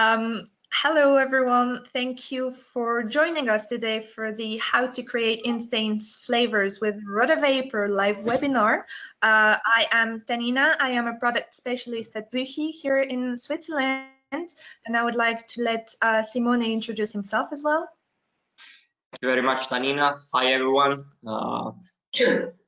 Hello everyone, thank you for joining us today for the How to Create Instant Flavors with Rotary live webinar. I am Tanina, I am a product specialist at Buchi here in Switzerland, and I would like to let Simone introduce himself as well. Thank you very much, Tanina. Hi everyone,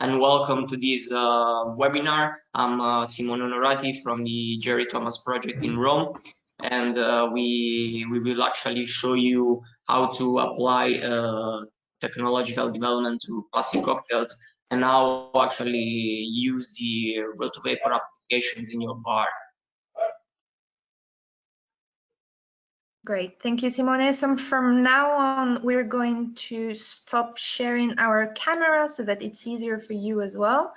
and welcome to this webinar. I'm Simone Onorati from the Jerry Thomas project in Rome, and we will actually show you how to apply technological development to classic cocktails and how actually use the rotovapor applications in your bar. Great, thank you, Simone. So from now on, we're going to stop sharing our camera so that it's easier for you as well.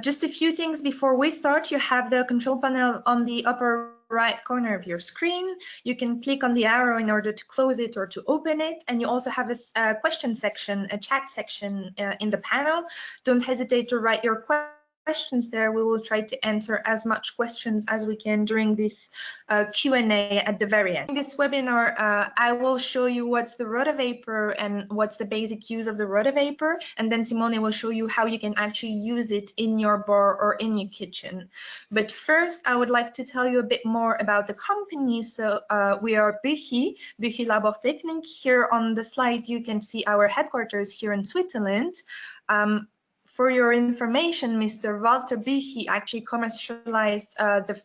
Just a few things before we start. You have the control panel on the upper right corner of your screen. You can click on the arrow in order to close it or to open it. And you also have a question section, a chat section in the panel. Don't hesitate to write your questions there. We will try to answer as much questions as we can during this Q&A at the very end. In this webinar, I will show you what's the rotavapor and what's the basic use of the rotavapor, and then Simone will show you how you can actually use it in your bar or in your kitchen. But first, I would like to tell you a bit more about the company. So we are Buchi Labortechnik. Here on the slide, you can see our headquarters here in Switzerland. For your information, Mr. Walter Buchi actually commercialized the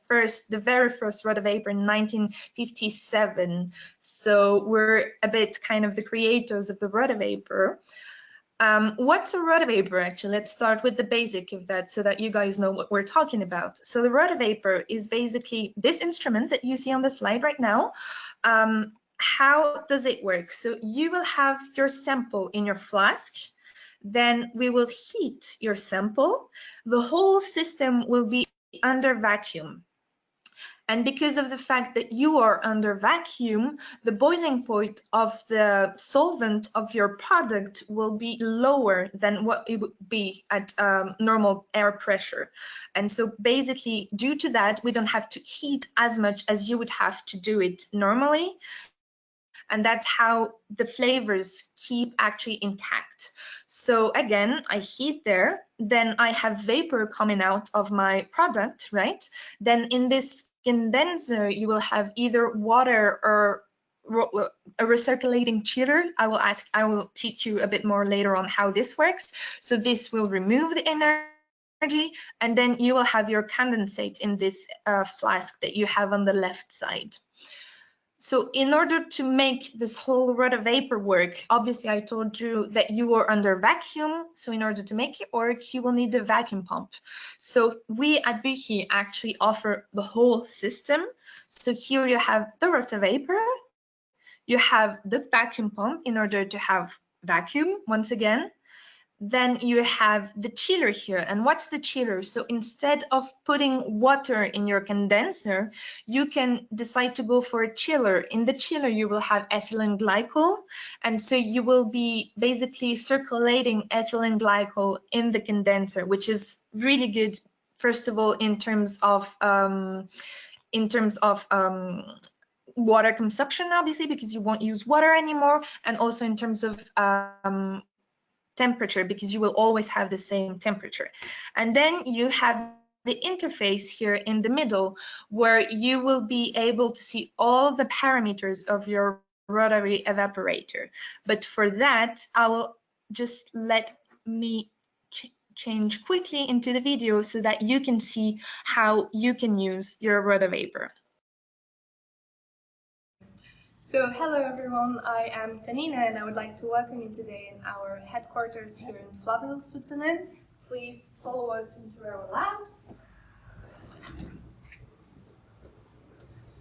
very first rotavapor in 1957. So we're a bit kind of the creators of the rotavapor. What's a rotavapor actually? Let's start with the basic of that so that you guys know what we're talking about. So the rotavapor is basically this instrument that you see on the slide right now. How does it work? So you will have your sample in your flask. Then we will heat your sample. The whole system will be under vacuum. And because of the fact that you are under vacuum, the boiling point of the solvent of your product will be lower than what it would be at normal air pressure. And so basically, due to that, we don't have to heat as much as you would have to do it normally. And that's how the flavors keep actually intact. So again, I heat there, then I have vapor coming out of my product, right? Then in this condenser, you will have either water or a recirculating chiller. I will teach you a bit more later on how this works. So this will remove the energy, and then you will have your condensate in this flask that you have on the left side. So in order to make this whole rotavapor work, obviously I told you that you are under vacuum. So in order to make it work, you will need a vacuum pump. So we at Buchi actually offer the whole system. So here you have the rotavapor, you have the vacuum pump in order to have vacuum once again. Then you have the chiller here. And what's the chiller? So instead of putting water in your condenser, you can decide to go for a chiller. In the chiller, you will have ethylene glycol. And so you will be basically circulating ethylene glycol in the condenser, which is really good, first of all, in terms of water consumption, obviously, because you won't use water anymore. And also in terms of temperature, because you will always have the same temperature. And then you have the interface here in the middle, where you will be able to see all the parameters of your rotary evaporator. But for that, I will just let me change quickly into the video so that you can see how you can use your rotavapor. So hello everyone, I am Tanina and I would like to welcome you today in our headquarters here in Flabel, Switzerland. Please follow us into our labs.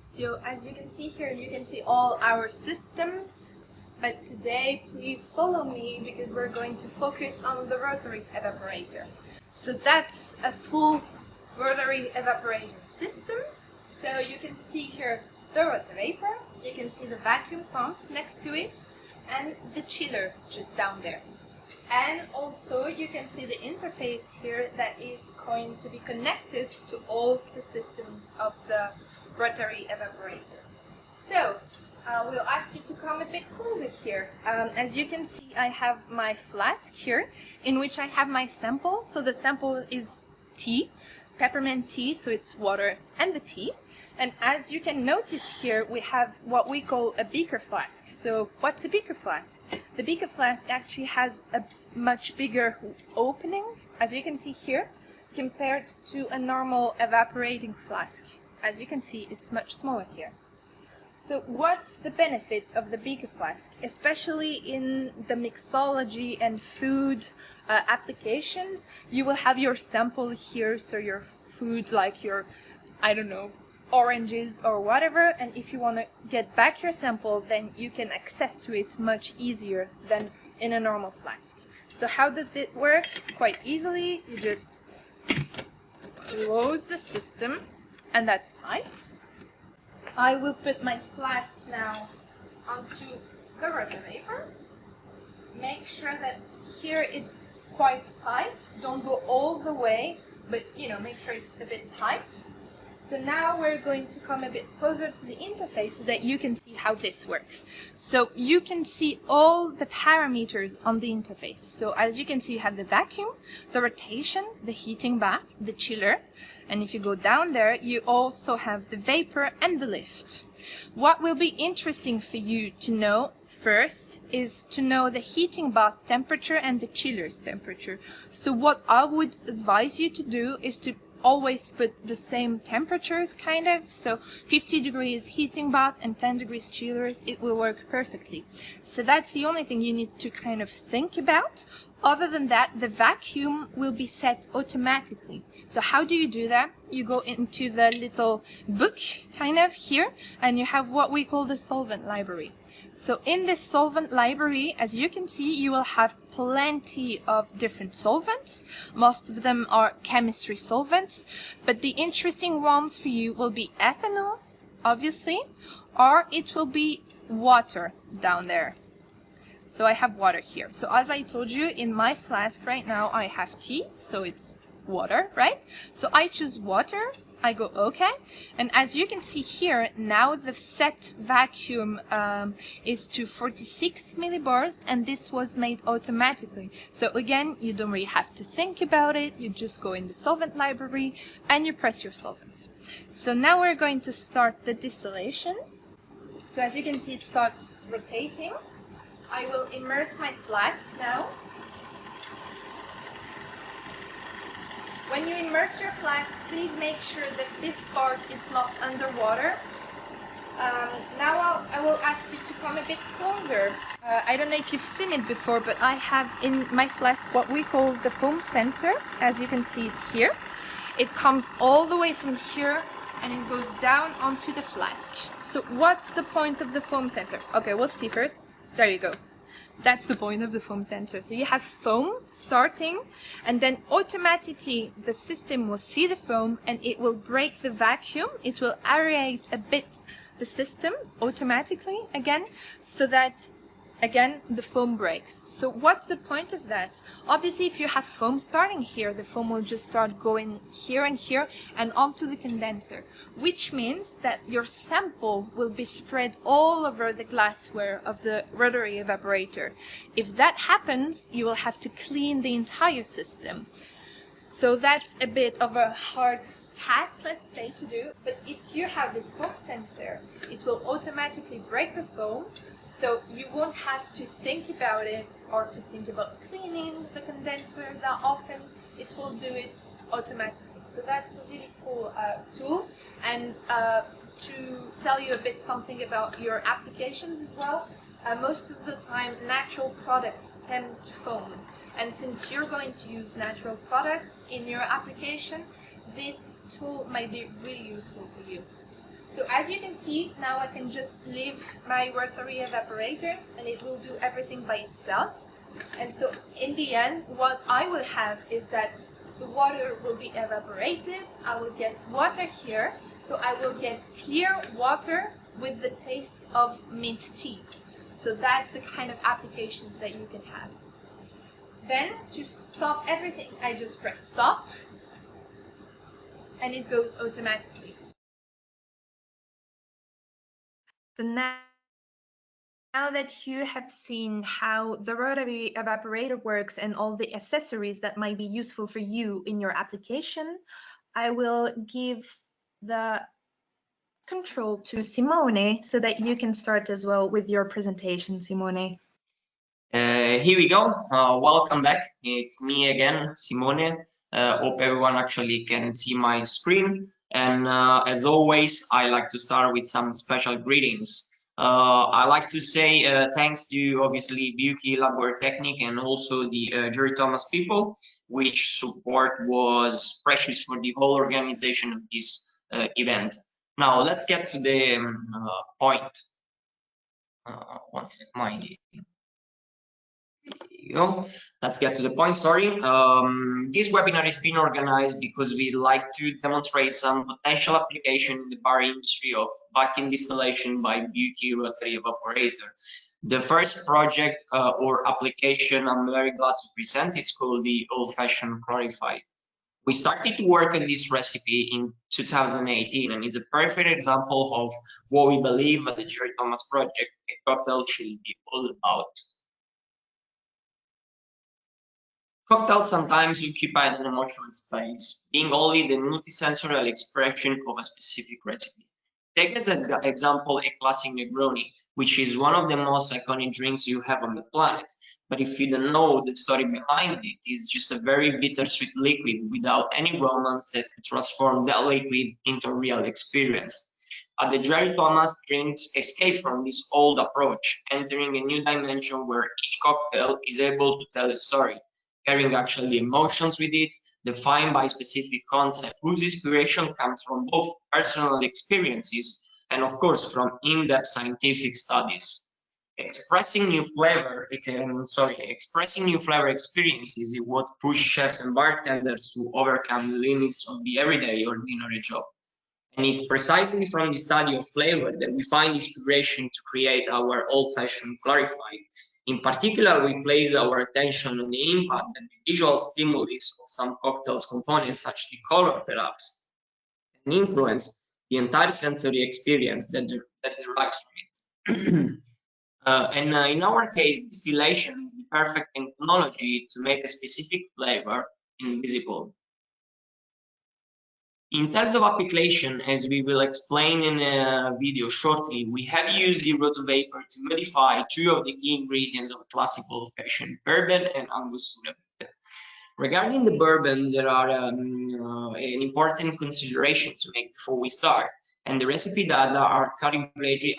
So as you can see here, you can see all our systems, but today please follow me because we're going to focus on the rotary evaporator. So that's a full rotary evaporator system. So you can see here the rotavapor, you can see the vacuum pump next to it, and the chiller just down there. And also you can see the interface here that is going to be connected to all the systems of the rotary evaporator. So we'll ask you to come a bit closer here. As you can see, I have my flask here in which I have my sample. So the sample is tea, peppermint tea, so it's water and the tea. And as you can notice here, we have what we call a beaker flask. So what's a beaker flask? The beaker flask actually has a much bigger opening, as you can see here, compared to a normal evaporating flask. As you can see, it's much smaller here. So what's the benefit of the beaker flask, especially in the mixology and food applications? You will have your sample here, so your food like your, I don't know, oranges or whatever, and if you want to get back your sample, then you can access to it much easier than in a normal flask. So how does it work? Quite easily, you just close the system, and that's tight. I will put my flask now onto the rotary. Make sure that here it's quite tight. Don't go all the way, but make sure it's a bit tight. So now we're going to come a bit closer to the interface so that you can see how this works. So you can see all the parameters on the interface. So as you can see, you have the vacuum, the rotation, the heating back, the chiller, and if you go down there, you also have the vapor and the lift. What will be interesting for you to know first is to know the heating bath temperature and the chiller's temperature. So what I would advise you to do is to always put the same temperatures, kind of. So 50 degrees heating bath and 10 degrees chillers, it will work perfectly. So that's the only thing you need to kind of think about. Other than that, the vacuum will be set automatically. So how do you do that? You go into the little book kind of here, and you have what we call the solvent library. So in this solvent library, as you can see, you will have plenty of different solvents. Most of them are chemistry solvents, but the interesting ones for you will be ethanol, obviously, or it will be water down there. So I have water here. So as I told you, in my flask right now, I have tea, so it's water, right? So I choose water, I go okay, and as you can see here, now the set vacuum is to 46 millibars, and this was made automatically. So again, you don't really have to think about it, you just go in the solvent library and you press your solvent. So now we're going to start the distillation. So as you can see, it starts rotating. I will immerse my flask now. When you immerse your flask, please make sure that this part is not underwater. Now I will ask you to come a bit closer. I don't know if you've seen it before, but I have in my flask what we call the foam sensor. As you can see it here. It comes all the way from here and it goes down onto the flask. So what's the point of the foam sensor? Okay, we'll see first. There you go. That's the point of the foam sensor. So you have foam starting, and then automatically the system will see the foam and it will break the vacuum. It will aerate a bit the system automatically again, so that again the foam breaks. So what's the point of that? Obviously, if you have foam starting here, the foam will just start going here and here and onto the condenser, which means that your sample will be spread all over the glassware of the rotary evaporator. If that happens, you will have to clean the entire system. So that's a bit of a hard task, let's say, to do, but if you have this foam sensor, it will automatically break the foam, so you won't have to think about it or to think about cleaning the condenser that often. It will do it automatically. So that's a really cool tool. And to tell you a bit something about your applications as well, most of the time natural products tend to foam, and since you're going to use natural products in your application, this tool might be really useful for you. So as you can see, now I can just leave my rotary evaporator and it will do everything by itself. And so in the end, what I will have is that the water will be evaporated, I will get water here, so I will get clear water with the taste of mint tea. So that's the kind of applications that you can have. Then to stop everything, I just press stop, and it goes automatically. So now that you have seen how the rotary evaporator works and all the accessories that might be useful for you in your application, I will give the control to Simone so that you can start as well with your presentation, Simone. Here we go. Welcome back. It's me again, Simone. Hope everyone actually can see my screen. And as always, I like to start with some special greetings. I like to say thanks to obviously Buki Labor Technique and also the Jerry Thomas people, which support was precious for the whole organization of this event. Now let's get to the point. One second, you know, let's get to the point. Sorry. This webinar is being organized because we like to demonstrate some potential application in the bar industry of vacuum distillation by beauty rotary evaporator. The first project or application I'm very glad to present is called the old-fashioned Clarified. We started to work on this recipe in 2018, and it's a perfect example of what we believe at the Jerry Thomas project a cocktail should be all about. Cocktails sometimes occupy an emotional space, being only the multisensorial expression of a specific recipe. Take as an example a classic Negroni, which is one of the most iconic drinks you have on the planet. But if you don't know the story behind it, it's just a very bittersweet liquid without any romance that could transform that liquid into a real experience. At the Jerry Thomas, drinks escape from this old approach, entering a new dimension where each cocktail is able to tell a story, carrying actually emotions with it, defined by specific concept, whose inspiration comes from both personal experiences and, of course, from in-depth scientific studies. Expressing new flavor experiences is what pushes chefs and bartenders to overcome the limits of the everyday ordinary job. And it's precisely from the study of flavor that we find inspiration to create our old-fashioned Clarified. In particular, we place our attention on the impact that the visual stimulus of some cocktails components, such as the color perhaps, can influence the entire sensory experience that derives from it. In our case, distillation is the perfect technology to make a specific flavor invisible. In terms of application, as we will explain in a video shortly, we have used the rotovapor to modify two of the key ingredients of classical fashion, Bourbon and Angostura. Regarding the Bourbon, there are an important consideration to make before we start, and the recipe data are calibrated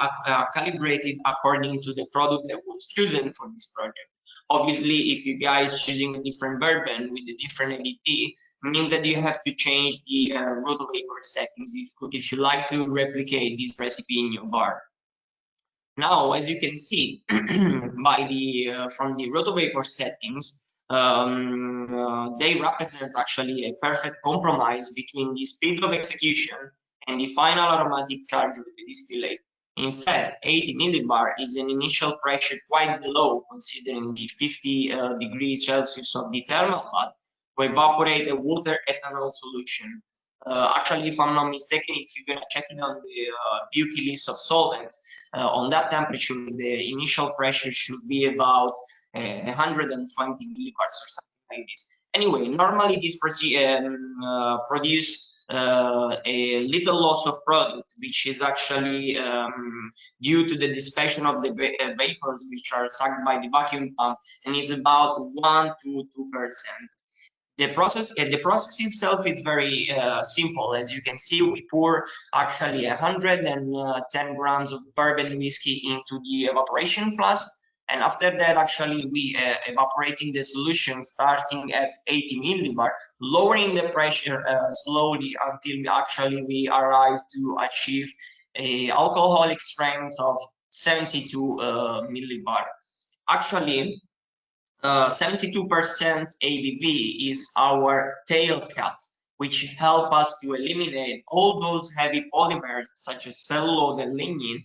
according to the product that was chosen for this project. Obviously, if you guys choosing a different bourbon with a different ABV, means that you have to change the rotovapor settings if you like to replicate this recipe in your bar. Now, as you can see, by the from the rotovapor settings, they represent actually a perfect compromise between the speed of execution and the final aromatic charge of the distillate. In fact, 80 millibar is an initial pressure quite low considering the 50 degrees Celsius of the thermal bath to evaporate a water ethanol solution. Actually, if I'm not mistaken, if you're gonna check it on the Buki list of solvent, on that temperature, the initial pressure should be about 120 millibars or something like this. Anyway, normally this produce a little loss of product, which is actually due to the dispersion of the vapors which are sucked by the vacuum pump, and it's about 1 to 2%. The process itself is very simple. As you can see, we pour actually 110 grams of bourbon whiskey into the evaporation flask, and after that, actually, we evaporating the solution starting at 80 millibar, lowering the pressure slowly until we arrive to achieve a alcoholic strength of 72 millibar. Actually, 72% ABV is our tail cut, which help us to eliminate all those heavy polymers such as cellulose and lignin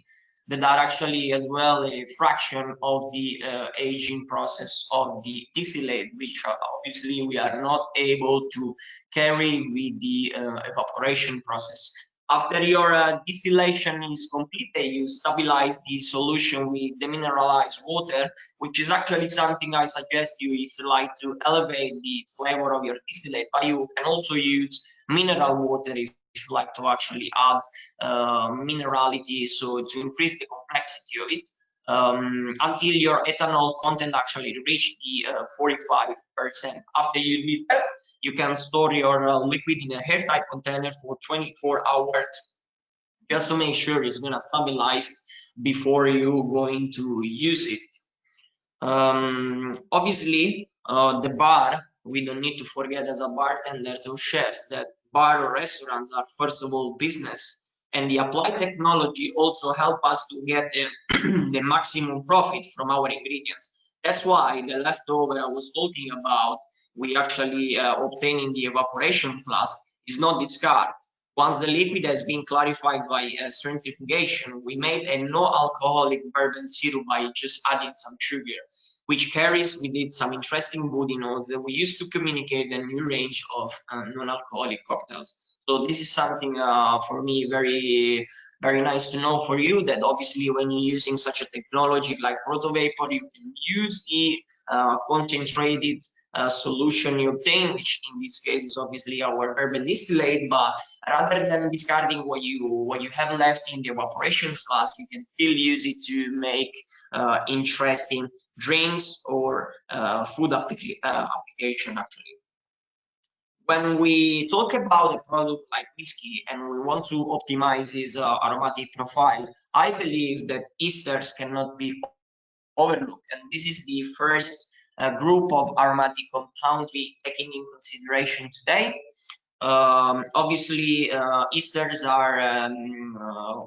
that are actually as well a fraction of the aging process of the distillate, which obviously we are not able to carry with the evaporation process. After your distillation is completed, you stabilize the solution with demineralized water, which is actually something I suggest you if you like to elevate the flavor of your distillate. But you can also use mineral water if you like to actually add minerality, so to increase the complexity of it. Until your ethanol content actually reach the 45%. After you did that, you can store your liquid in a airtight container for 24 hours just to make sure it's gonna stabilize before you going to use it. Obviously, the bar, we don't need to forget as a bartenders or chefs that bar or restaurants are first of all business, and the applied technology also help us to get the maximum profit from our ingredients. That's why the leftover I was talking about, we actually obtaining the evaporation flask is not discarded. Once the liquid has been clarified by centrifugation, we made a no-alcoholic bourbon syrup by just adding some sugar, which carries with it some interesting body notes that we use to communicate a new range of non-alcoholic cocktails. So this is something for me very, very nice to know for you, that obviously when you're using such a technology like rotovapor, you can use the concentrated solution you obtain, which in this case is obviously our bourbon distillate, but rather than discarding what you have left in the evaporation flask, you can still use it to make interesting drinks or food application actually. When we talk about a product like whiskey and we want to optimize its aromatic profile, I believe that esters cannot be overlooked, and this is the first group of aromatic compounds we taking in consideration today. Obviously, esters are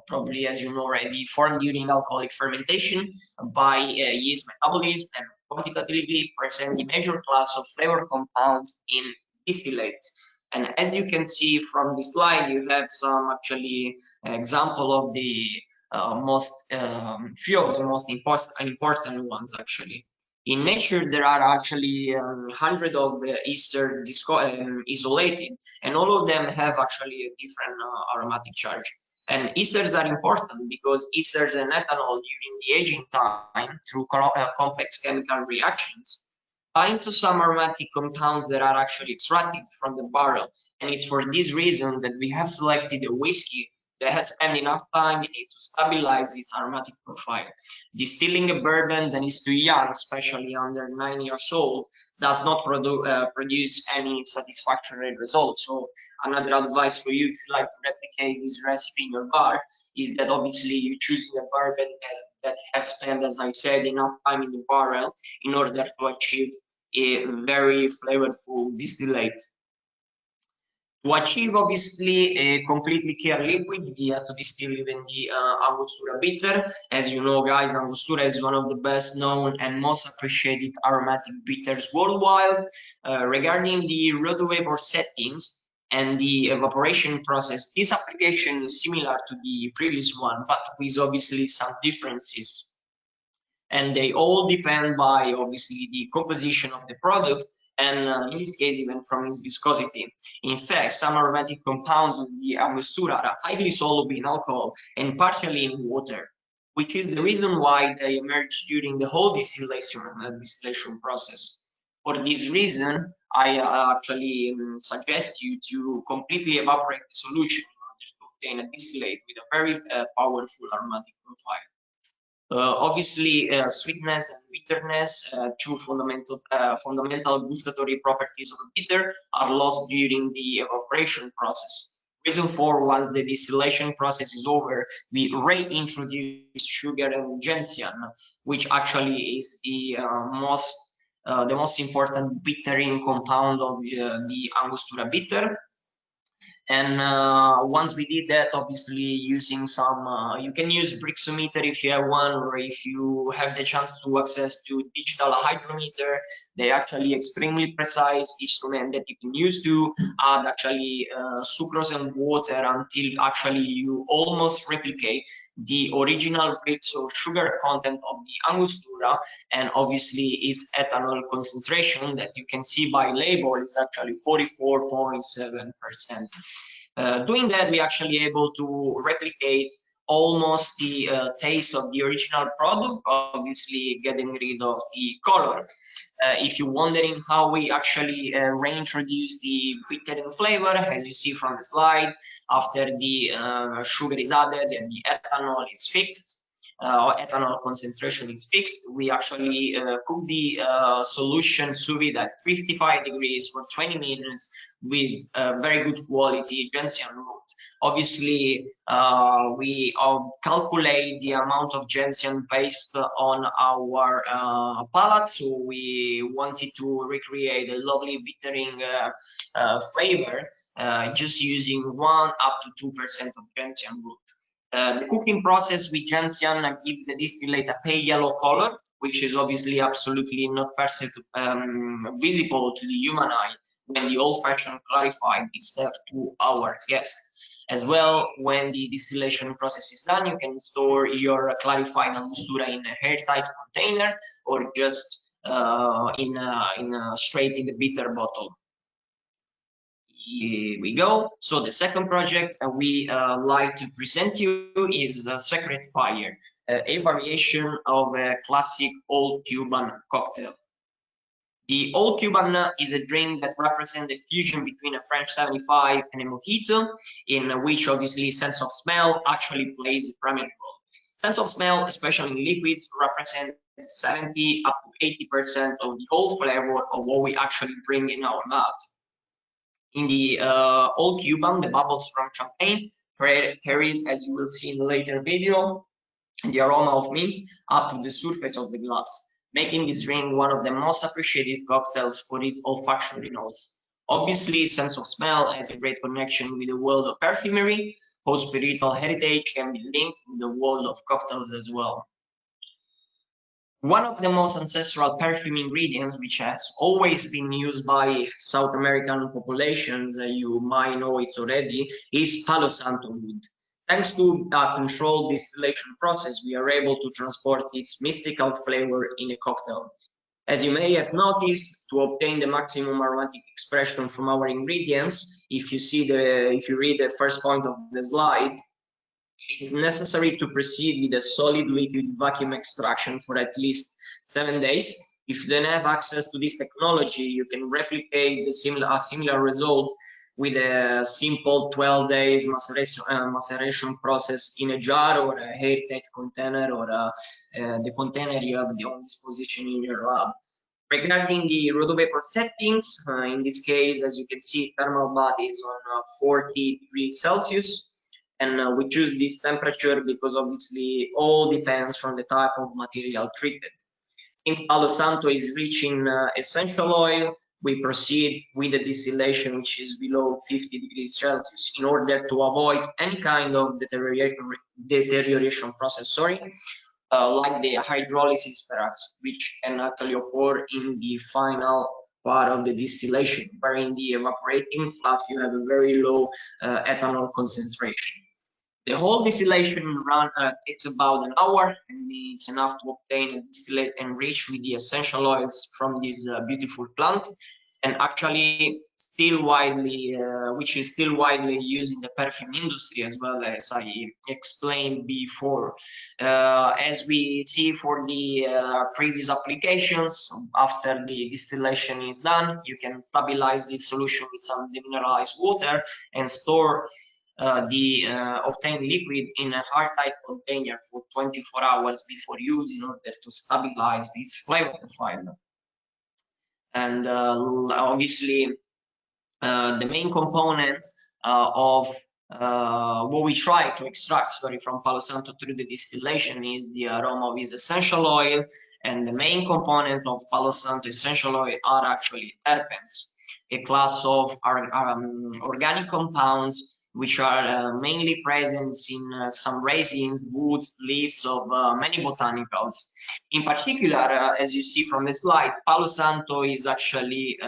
probably, as you know already, formed during alcoholic fermentation by yeast metabolism and quantitatively present the major class of flavor compounds in distillates. And as you can see from the slide, you have some actually example of the few of the most important ones actually. In nature, there are actually hundreds of ester isolated, and all of them have actually a different aromatic charge. And esters are important because esters and ethanol during the aging time through complex chemical reactions bind to some aromatic compounds that are actually extracted from the barrel. And it's for this reason that we have selected a whiskey that has spent enough time in it to stabilize its aromatic profile. Distilling a bourbon that is too young, especially under 9 years old, does not produce any satisfactory results. So another advice for you, if you like to replicate this recipe in your bar, is that obviously you're choosing a bourbon that have spent, as I said, enough time in the barrel in order to achieve a very flavorful distillate. To achieve obviously a completely clear liquid, we have to distill even the Angostura bitter. As you know, guys, Angostura is one of the best known and most appreciated aromatic bitters worldwide. Regarding the rotovapor settings and the evaporation process, this application is similar to the previous one, but with obviously some differences. And they all depend by obviously the composition of the product, and in this case even from its viscosity. In fact, some aromatic compounds of the Angostura are highly soluble in alcohol and partially in water, which is the reason why they emerge during the whole distillation process. For this reason, I actually suggest you to completely evaporate the solution in order to obtain a distillate with a very powerful aromatic profile. Obviously, sweetness and bitterness, two fundamental gustatory properties of a bitter, are lost during the evaporation process. Reason for, once the distillation process is over, we reintroduce sugar and gentian, which actually is the most important bittering compound of the Angostura bitter. And once we did that, obviously using some, you can use Brixometer if you have one, or if you have the chance to access to digital hydrometer, they actually extremely precise instrument that you can use to add actually sucrose and water until actually you almost replicate the original rates or sugar content of the Angostura, and obviously its ethanol concentration that you can see by label is actually 44.7%. Doing that, we actually able to replicate almost the taste of the original product, obviously getting rid of the color. If you're wondering how we actually reintroduce the bittering flavor, as you see from the slide, after the sugar is added and the ethanol is fixed, or ethanol concentration is fixed, we actually cook the solution sous vide at 55 degrees for 20 minutes with very good quality gentian root. Obviously, we calculate the amount of gentian based on our palate, so we wanted to recreate a lovely bittering flavor just using 1 up to 2% of gentian root. The cooking process with gentian gives the distillate a pale yellow color, which is obviously absolutely not visible to the human eye when the old-fashioned clarified is served to our guests. As well, when the distillation process is done, you can store your clarified Angostura in a airtight container or just straight in the bitter bottle. Here we go. So the second project we like to present you is Secret Fire, a variation of a classic Old Cuban cocktail. The Old Cuban is a drink that represents a fusion between a French 75 and a mojito, in which obviously sense of smell actually plays a prominent role. Sense of smell, especially in liquids, represents 70 up to 80% of the whole flavor of what we actually bring in our mouth. In the Old Cuban, the bubbles from champagne carries, as you will see in the later video, the aroma of mint up to the surface of the glass, making this drink one of the most appreciated cocktails for its olfactory notes. Obviously, sense of smell has a great connection with the world of perfumery, whose spiritual heritage can be linked with the world of cocktails as well. One of the most ancestral perfume ingredients, which has always been used by South American populations, you might know it already, is Palo Santo wood. Thanks to a controlled distillation process, we are able to transport its mystical flavor in a cocktail. As you may have noticed, to obtain the maximum aromatic expression from our ingredients, if you read the first point of the slide, it's necessary to proceed with a solid liquid vacuum extraction for at least 7 days. If you don't have access to this technology, you can replicate a similar result with a simple 12 days maceration process in a jar or a airtight container, or the container you have on disposition in your lab. Regarding the rhodovapor settings, in this case, as you can see, thermal body is on 40 degrees Celsius. And we choose this temperature because obviously all depends from the type of material treated. Since Palo Santo is rich in essential oil, we proceed with the distillation, which is below 50 degrees Celsius, in order to avoid any kind of deterioration process, like the hydrolysis perhaps, which can actually occur in the final part of the distillation, where in the evaporating flask you have a very low ethanol concentration. The whole distillation run takes about an hour, and it's enough to obtain a distillate enriched with the essential oils from this beautiful plant, and actually still widely, which is still widely used in the perfume industry, as well, as I explained before. As we see for the previous applications, after the distillation is done, you can stabilize the solution with some demineralized water and store the obtained liquid in a hard-tight container for 24 hours before use, in order to stabilize this flavor profile. And obviously, the main component of what we try to extract from Palo Santo through the distillation is the aroma of its essential oil, and the main component of Palo Santo essential oil are actually terpenes, a class of organic compounds which are mainly present in some resins, woods, leaves of many botanicals. In particular, as you see from the slide, Palo Santo is actually,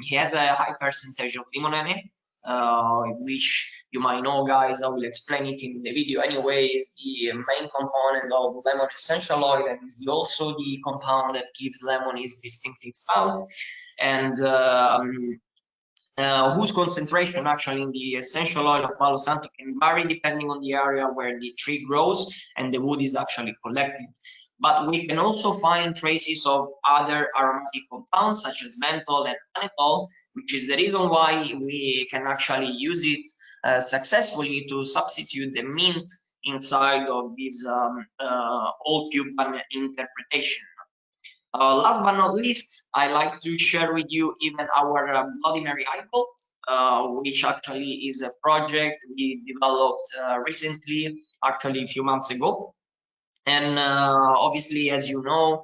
he has a high percentage of limonene, which you might know, guys. I will explain it in the video anyway. Is the main component of lemon essential oil, and is also the compound that gives lemon its distinctive smell. And whose concentration actually in the essential oil of Palo Santo can vary depending on the area where the tree grows and the wood is actually collected. But we can also find traces of other aromatic compounds such as menthol and anethol, which is the reason why we can actually use it successfully to substitute the mint inside of this old Cuban interpretation. Last but not least, I like to share with you even our Bloody Mary Highball, which actually is a project we developed recently, actually a few months ago. And obviously, as you know,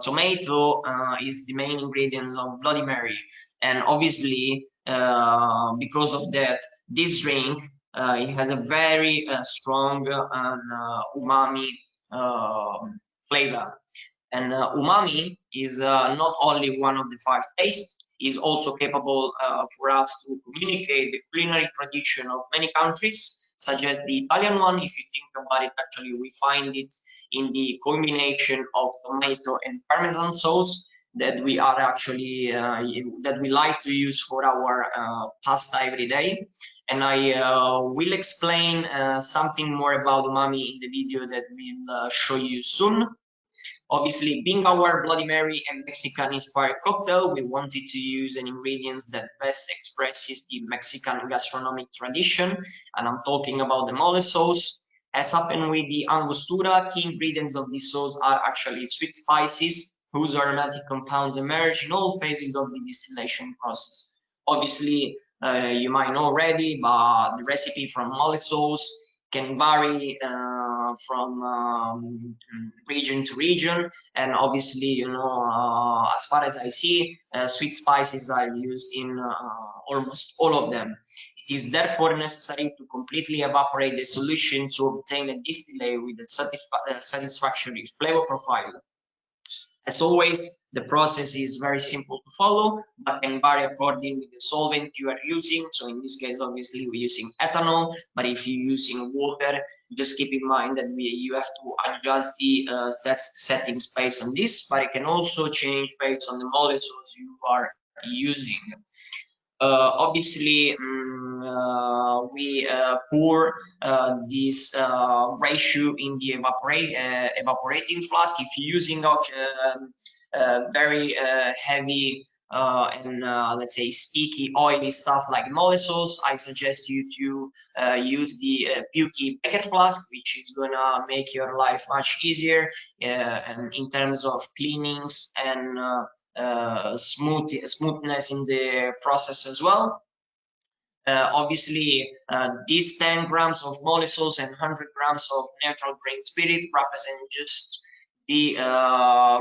tomato is the main ingredients of Bloody Mary. And obviously, because of that, this drink, it has a very strong and umami flavor. And umami is not only one of the five tastes, is also capable for us to communicate the culinary tradition of many countries, such as the Italian one. If you think about it, actually we find it in the combination of tomato and Parmesan sauce that we are actually that we like to use for our pasta every day. And I will explain something more about umami in the video that we'll show you soon. Obviously, being our Bloody Mary and Mexican-inspired cocktail, we wanted to use an ingredient that best expresses the Mexican gastronomic tradition, and I'm talking about the mole sauce. As happened with the Angostura, key ingredients of this sauce are actually sweet spices, whose aromatic compounds emerge in all phases of the distillation process. Obviously, you might know already, but the recipe from mole sauce can vary from region to region, and obviously, you know, as far as I see, sweet spices are used in almost all of them. It is therefore necessary to completely evaporate the solution to obtain a distillate with a satisfactory flavor profile. As always, the process is very simple to follow, but can vary according to the solvent you are using. So in this case, obviously, we're using ethanol, but if you're using water, just keep in mind that you have to adjust the settings based on this, but it can also change based on the molecules you are using. Obviously, we pour this ratio in the evaporating flask. If you're using very heavy and let's say sticky, oily stuff like mole sauce, I suggest you to use the Puki Becker flask, which is gonna make your life much easier and in terms of cleanings and smoothness in the process as well. Obviously, these 10 grams of mole sauce and 100 grams of neutral grain spirit represent just the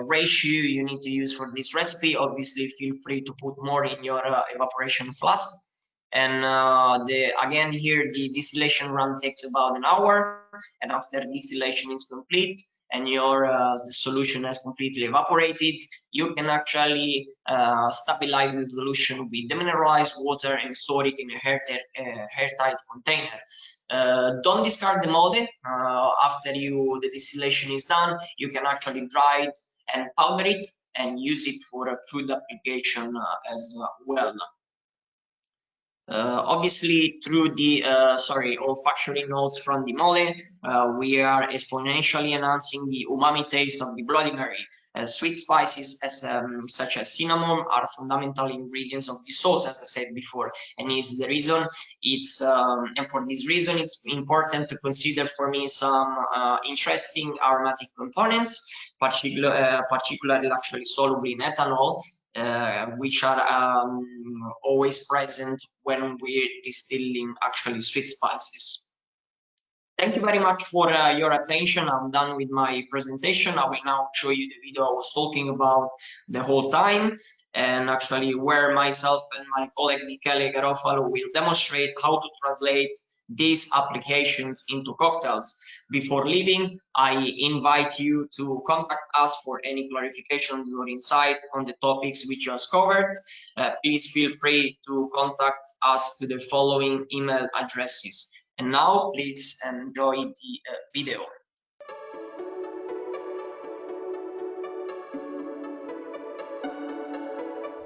ratio you need to use for this recipe. Obviously, feel free to put more in your evaporation flask. And again here, the distillation run takes about an hour, and after distillation is complete and your the solution has completely evaporated, you can actually stabilize the solution with demineralized water and store it in a airtight container. Don't discard the mole after the distillation is done. You can actually dry it and powder it and use it for a food application as well. Obviously, through the olfactory notes from the mole, we are exponentially enhancing the umami taste of the Bloody Mary. Sweet spices such as cinnamon are fundamental ingredients of the sauce, as I said before, and is the reason and for this reason it's important to consider for me some interesting aromatic components, particularly actually soluble in ethanol, which are always present when we're distilling actually sweet spices. Thank you very much for your attention. I'm done with my presentation. I will now show you the video I was talking about the whole time, and actually where myself and my colleague Michele Garofalo will demonstrate how to translate these applications into cocktails. Before leaving, I invite you to contact us for any clarifications or insight on the topics we just covered. Please feel free to contact us to the following email addresses. And now, please enjoy the video.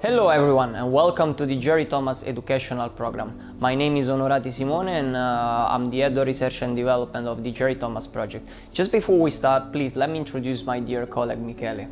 Hello everyone and welcome to the Jerry Thomas educational program. My name is Onorati Simone and I'm the head of research and development of the Jerry Thomas project. Just before we start, please let me introduce my dear colleague Michele.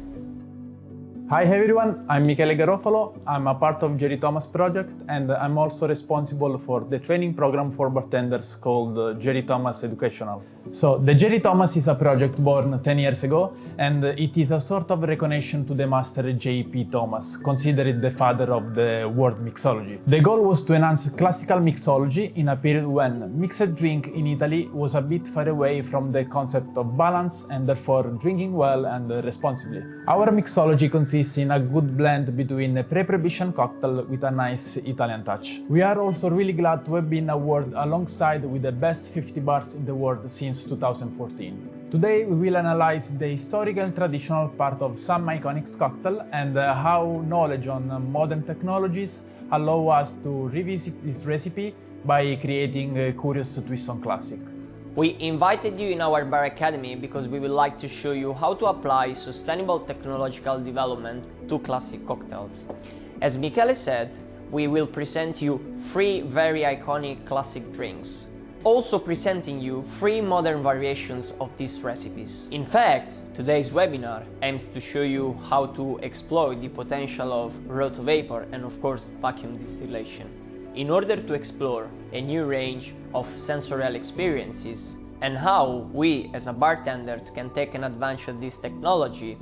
Hi everyone, I'm Michele Garofalo. I'm a part of Jerry Thomas project and I'm also responsible for the training program for bartenders called Jerry Thomas Educational. So the Jerry Thomas is a project born 10 years ago and it is a sort of recognition to the master J.P. Thomas, considered the father of the world mixology. The goal was to enhance classical mixology in a period when mixed drink in Italy was a bit far away from the concept of balance and therefore drinking well and responsibly. Our mixology consists in a good blend between a pre-prohibition cocktail with a nice Italian touch. We are also really glad to have been awarded alongside with the best 50 bars in the world since 2014. Today we will analyze the historical and traditional part of some iconic cocktail and how knowledge on modern technologies allow us to revisit this recipe by creating a curious twist on classic. We invited you in our Bar Academy because we would like to show you how to apply sustainable technological development to classic cocktails. As Michele said, we will present you 3 very iconic classic drinks, also presenting you 3 modern variations of these recipes. In fact, today's webinar aims to show you how to exploit the potential of rotovapor and of course vacuum distillation, in order to explore a new range of sensorial experiences and how we as bartenders can take an advantage of this technology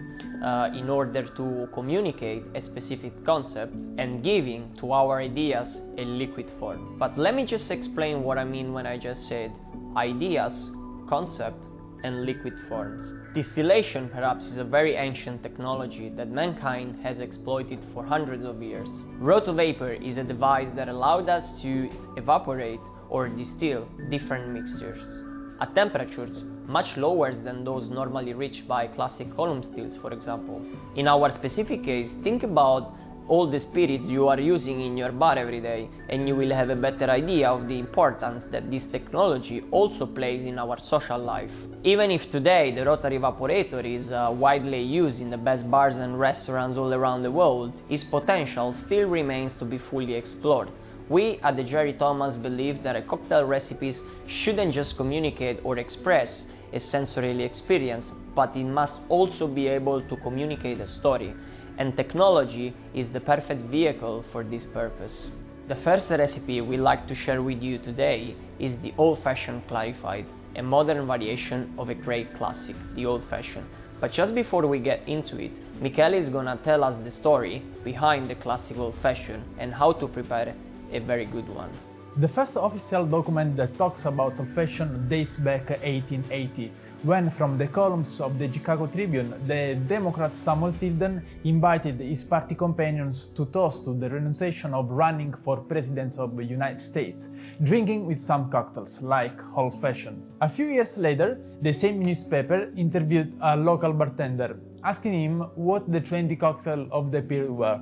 in order to communicate a specific concept and giving to our ideas a liquid form. But let me just explain what I mean when I just said ideas, concept and liquid forms. Distillation perhaps is a very ancient technology that mankind has exploited for hundreds of years. Rotovapor is a device that allowed us to evaporate or distill different mixtures at temperatures much lower than those normally reached by classic column stills, for example. In our specific case, think about all the spirits you are using in your bar every day and you will have a better idea of the importance that this technology also plays in our social life. Even if today the rotary evaporator is widely used in the best bars and restaurants all around the world, its potential still remains to be fully explored. We at the Jerry Thomas believe that cocktail recipes shouldn't just communicate or express a sensory experience, but it must also be able to communicate a story. And technology is the perfect vehicle for this purpose. The first recipe we'd like to share with you today is the old-fashioned Clarified, a modern variation of a great classic, the old-fashioned. But just before we get into it, Michele is gonna tell us the story behind the classic old-fashioned and how to prepare a very good one. The first official document that talks about old-fashioned dates back 1880, when from the columns of the Chicago Tribune, the Democrat Samuel Tilden invited his party companions to toast to the renunciation of running for president of the United States, drinking with some cocktails, like old-fashioned. A few years later, the same newspaper interviewed a local bartender, asking him what the trendy cocktail of the period were.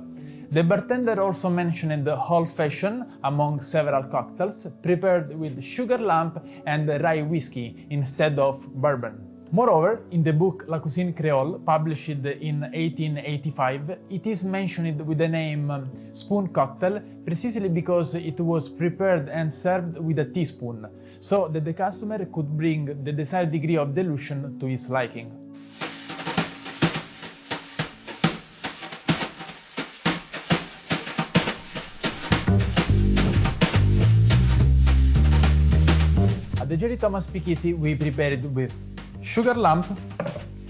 The bartender also mentioned the old-fashioned among several cocktails prepared with sugar lump and rye whiskey instead of bourbon. Moreover, in the book La Cuisine Creole, published in 1885, it is mentioned with the name spoon cocktail precisely because it was prepared and served with a teaspoon, so that the customer could bring the desired degree of dilution to his liking. At the Jerry Thomas Speakeasy we prepared with sugar lump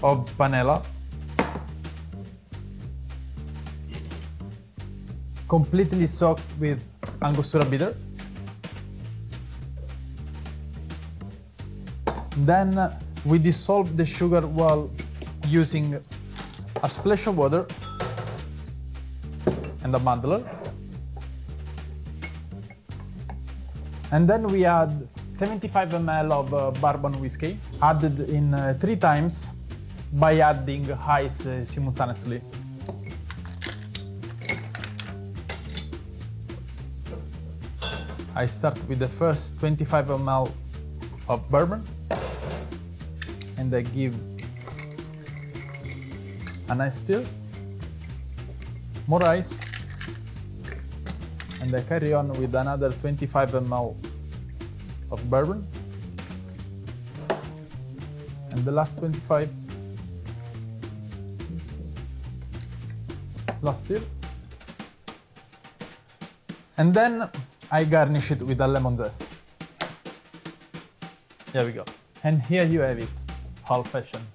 of vanilla, completely soaked with Angostura bitter, then we dissolve the sugar while using a splash of water and a muddler, and then we add 75 ml of Bourbon whiskey, added in 3 times by adding ice simultaneously. I start with the first 25 ml of bourbon and I give a nice stir, more ice, And I carry on with another 25 ml of bourbon. And the last 25 last year. And then I garnish it with a lemon zest. There we go. And here you have it, old fashioned.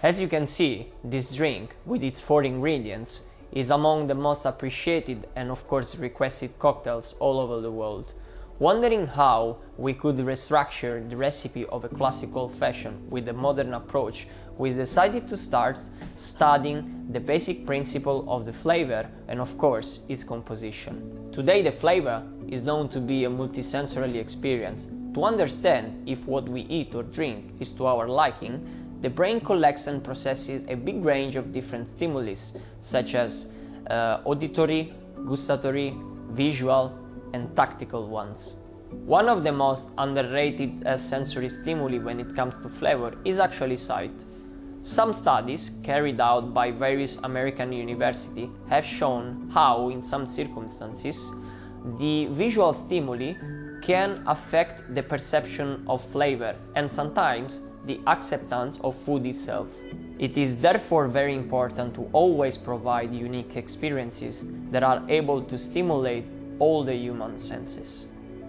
As you can see, this drink, with its 4 ingredients, is among the most appreciated and of course requested cocktails all over the world. Wondering how we could restructure the recipe of a classic old-fashioned with a modern approach, we decided to start studying the basic principle of the flavor and of course its composition. Today the flavor is known to be a multisensory experience. To understand if what we eat or drink is to our liking, the brain collects and processes a big range of different stimuli, such as auditory, gustatory, visual, and tactile ones. One of the most underrated sensory stimuli when it comes to flavor is actually sight. Some studies carried out by various American universities have shown how, in some circumstances, the visual stimuli can affect the perception of flavor and sometimes the acceptance of food itself. It is therefore very important to always provide unique experiences that are able to stimulate all the human senses.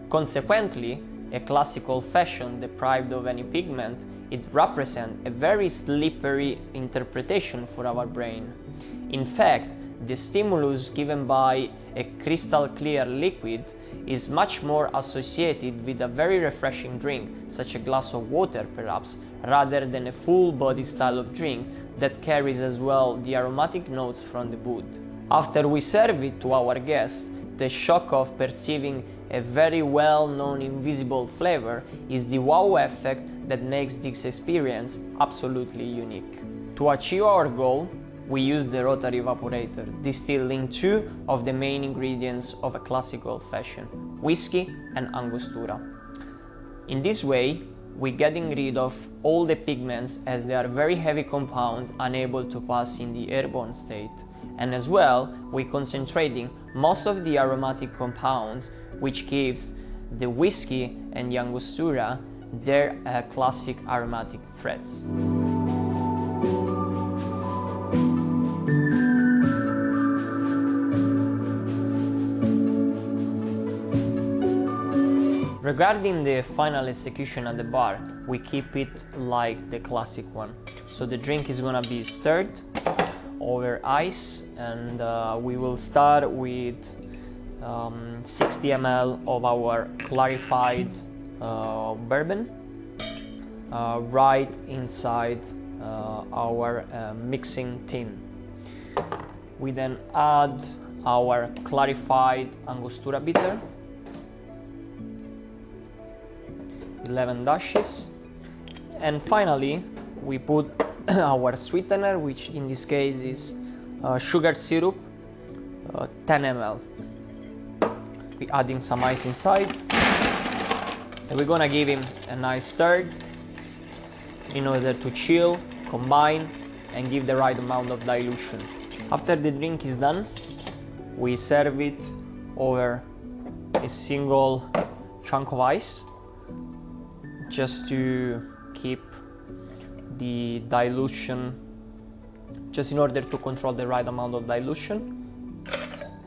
Consequently, a classic old-fashioned deprived of any pigment, it represents a very slippery interpretation for our brain. In fact, the stimulus given by a crystal clear liquid is much more associated with a very refreshing drink, such a glass of water perhaps, rather than a full body style of drink that carries as well the aromatic notes from the wood. After we serve it to our guests, the shock of perceiving a very well-known invisible flavor is the wow effect that makes this experience absolutely unique. To achieve our goal, we use the rotary evaporator, distilling 2 of the main ingredients of a classic old-fashioned, whiskey and Angostura. In this way, we're getting rid of all the pigments as they are very heavy compounds unable to pass in the airborne state. And as well, we're concentrating most of the aromatic compounds, which gives the whiskey and the Angostura their classic aromatic threads. Regarding the final execution at the bar, we keep it like the classic one. So the drink is gonna be stirred over ice, and we will start with 60 ml of our clarified bourbon right inside our mixing tin. We then add our clarified Angostura bitter, 11 dashes, and finally we put our sweetener, which in this case is sugar syrup, 10 ml. We're adding some ice inside, and we're gonna give him a nice stir in order to chill, combine, and give the right amount of dilution. After the drink is done, we serve it over a single chunk of ice, just to keep the dilution, just in order to control the right amount of dilution.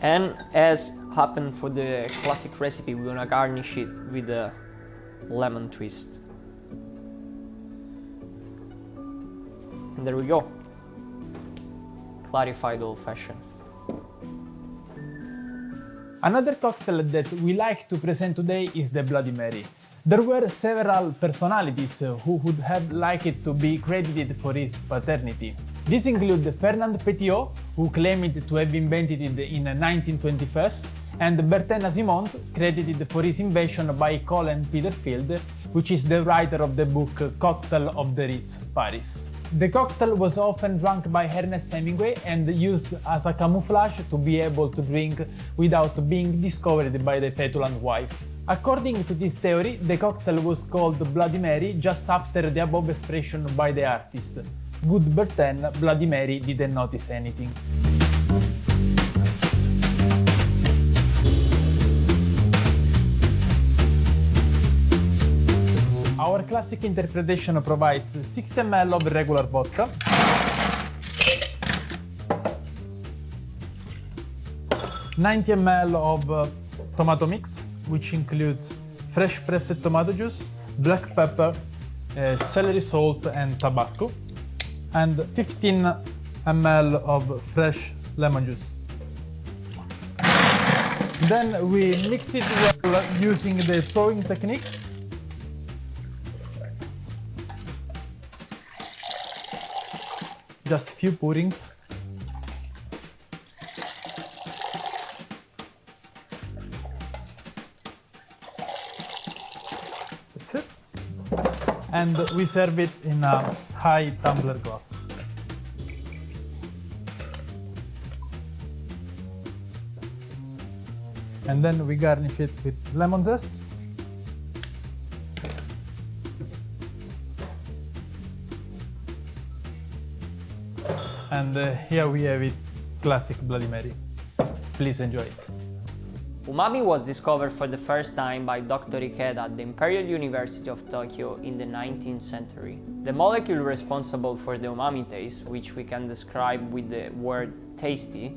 And as happened for the classic recipe, we're gonna garnish it with a lemon twist. And there we go, clarified old-fashioned. Another cocktail that we like to present today is the Bloody Mary. There were several personalities who would have liked it to be credited for its paternity. These include Fernand Petiot, who claimed to have invented it in 1921, and Bertin Asimont, credited for his invention by Colin Peterfield, which is the writer of the book Cocktail of the Ritz, Paris. The cocktail was often drunk by Ernest Hemingway and used as a camouflage to be able to drink without being discovered by the petulant wife. According to this theory, the cocktail was called Bloody Mary just after the above expression by the artist. Good Bertin, Bloody Mary didn't notice anything. classic interpretation provides 6 ml of regular vodka, 90 ml of tomato mix, which includes fresh pressed tomato juice, black pepper, celery salt and Tabasco, and 15 ml of fresh lemon juice. Then we mix it well using the throwing technique. Just few pourings. That's it. And we serve it in a high tumbler glass. And then we garnish it with lemon zest. And here we have it, classic Bloody Mary. Please enjoy it. Umami was discovered for the first time by Dr. Ikeda at the Imperial University of Tokyo in the 19th century. The molecule responsible for the umami taste, which we can describe with the word tasty,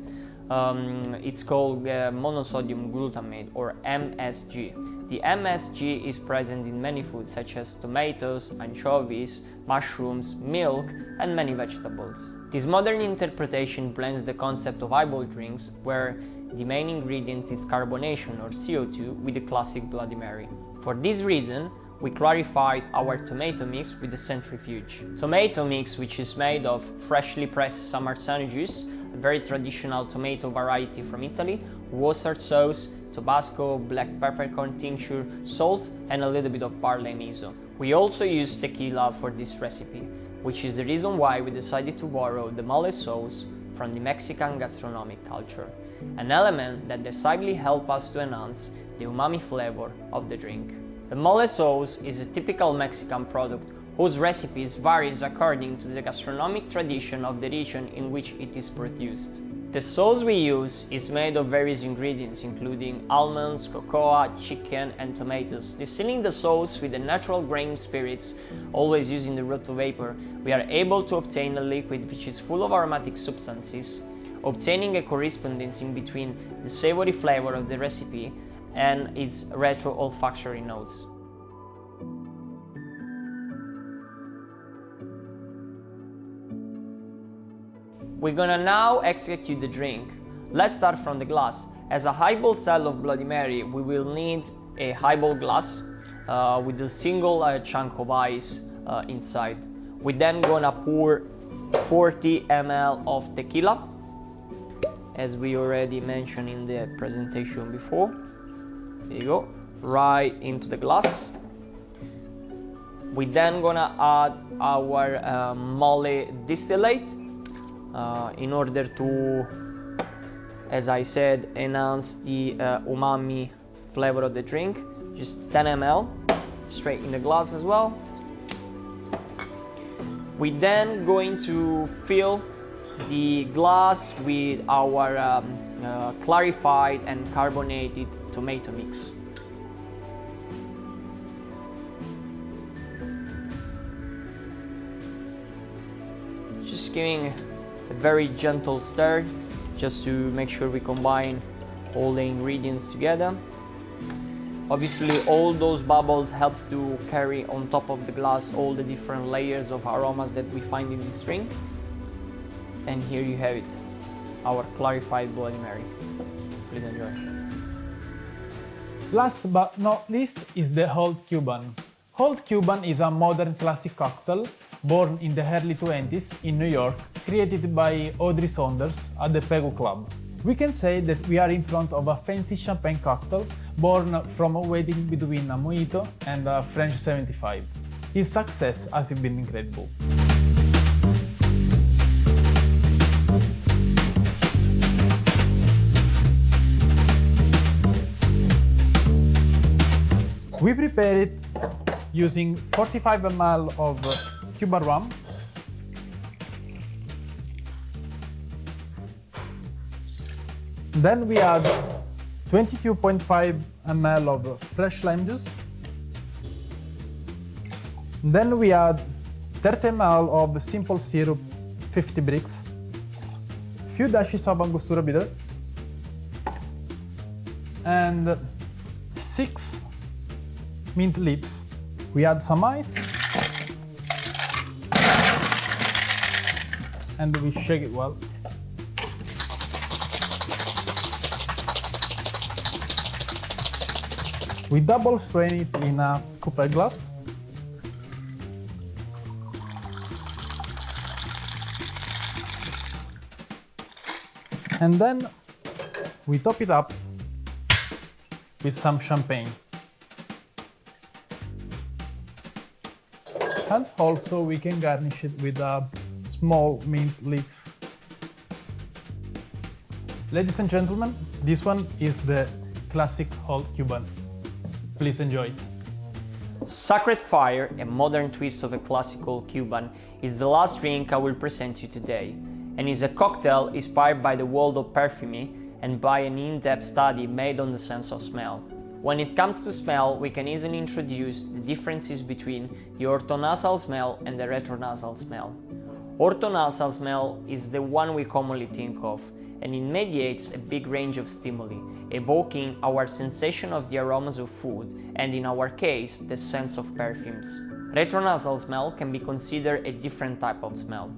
it's called monosodium glutamate, or MSG. The MSG is present in many foods such as tomatoes, anchovies, mushrooms, milk, and many vegetables. This modern interpretation blends the concept of highball drinks, where the main ingredient is carbonation or CO2, with the classic Bloody Mary. For this reason, we clarified our tomato mix with the centrifuge. Tomato mix, which is made of freshly pressed Samarzano juice, a very traditional tomato variety from Italy, Worcester sauce, Tabasco, black peppercorn tincture, salt, and a little bit of barley miso. We also use tequila for this recipe, which is the reason why we decided to borrow the mole sauce from the Mexican gastronomic culture, an element that decidedly helps us to enhance the umami flavor of the drink. The mole sauce is a typical Mexican product whose recipes varies according to the gastronomic tradition of the region in which it is produced. The sauce we use is made of various ingredients including almonds, cocoa, chicken and tomatoes. Distilling the sauce with the natural grain spirits, always using the root to vapor, we are able to obtain a liquid which is full of aromatic substances, obtaining a correspondence in between the savory flavor of the recipe and its retro-olfactory notes. We're gonna now execute the drink. Let's start from the glass. As a highball style of Bloody Mary, we will need a highball glass with a single chunk of ice inside. We're then gonna pour 40 ml of tequila, as we already mentioned in the presentation before. There you go, right into the glass. We're then gonna add our mole distillate in order to, as I said, enhance the umami flavor of the drink. Just 10 ml straight in the glass as well. We're then going to fill the glass with our clarified and carbonated tomato mix. Just giving a very gentle stir just to make sure we combine all the ingredients together. Obviously all those bubbles helps to carry on top of the glass all the different layers of aromas that we find in this drink. And here you have it, our clarified Bloody Mary. Please enjoy. Last but not least is the Old Cuban. Old Cuban is a modern classic cocktail born in the early 20s in New York, created by Audrey Saunders at the Pego Club. We can say that we are in front of a fancy champagne cocktail born from a wedding between a mojito and a French 75. His success has been incredible. We prepare it using 45 ml of Cuban rum, then we add 22.5 ml of fresh lime juice, Then we add 30 ml of simple syrup, 50 bricks, few dashes of Angostura bitter, and 6 mint leaves. We add some ice and we shake it well. We double strain it in a copper glass. And then we top it up with some champagne. And also we can garnish it with a small mint leaf. Ladies and gentlemen, this one is the classic old Cuban. Please enjoy. Sacred Fire, a modern twist of a classical Cuban, is the last drink I will present you today, and is a cocktail inspired by the world of perfume and by an in-depth study made on the sense of smell. When it comes to smell, we can easily introduce the differences between the orthonasal smell and the retronasal smell. Orthonasal smell is the one we commonly think of, and it mediates a big range of stimuli, evoking our sensation of the aromas of food and, in our case, the sense of perfumes. Retronasal smell can be considered a different type of smell.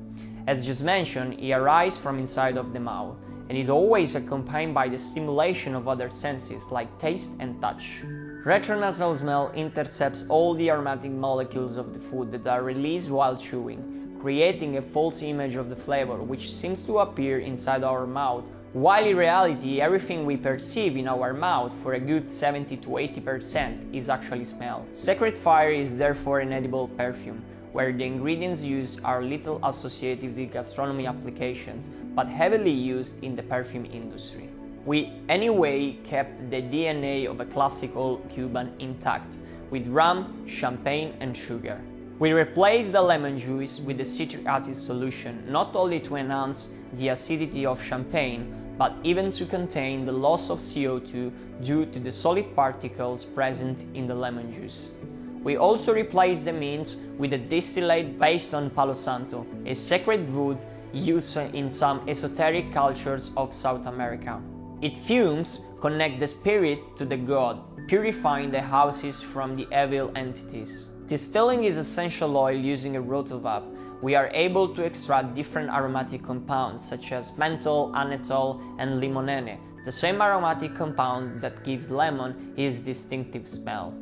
As just mentioned, it arises from inside of the mouth, and is always accompanied by the stimulation of other senses like taste and touch. Retronasal smell intercepts all the aromatic molecules of the food that are released while chewing, creating a false image of the flavor which seems to appear inside our mouth, while in reality everything we perceive in our mouth for a good 70 to 80% is actually smell. Sacred Fire is therefore an edible perfume, where the ingredients used are little associated with gastronomy applications, but heavily used in the perfume industry. We anyway kept the DNA of a classical Cuban intact, with rum, champagne and sugar. We replaced the lemon juice with the citric acid solution, not only to enhance the acidity of champagne, but even to contain the loss of CO2 due to the solid particles present in the lemon juice. We also replaced the mint with a distillate based on Palo Santo, a sacred wood used in some esoteric cultures of South America. Its fumes connect the spirit to the god, purifying the houses from the evil entities. Distilling is essential oil using a rotary. We are able to extract different aromatic compounds such as menthol, anethol and limonene, the same aromatic compound that gives lemon its distinctive smell.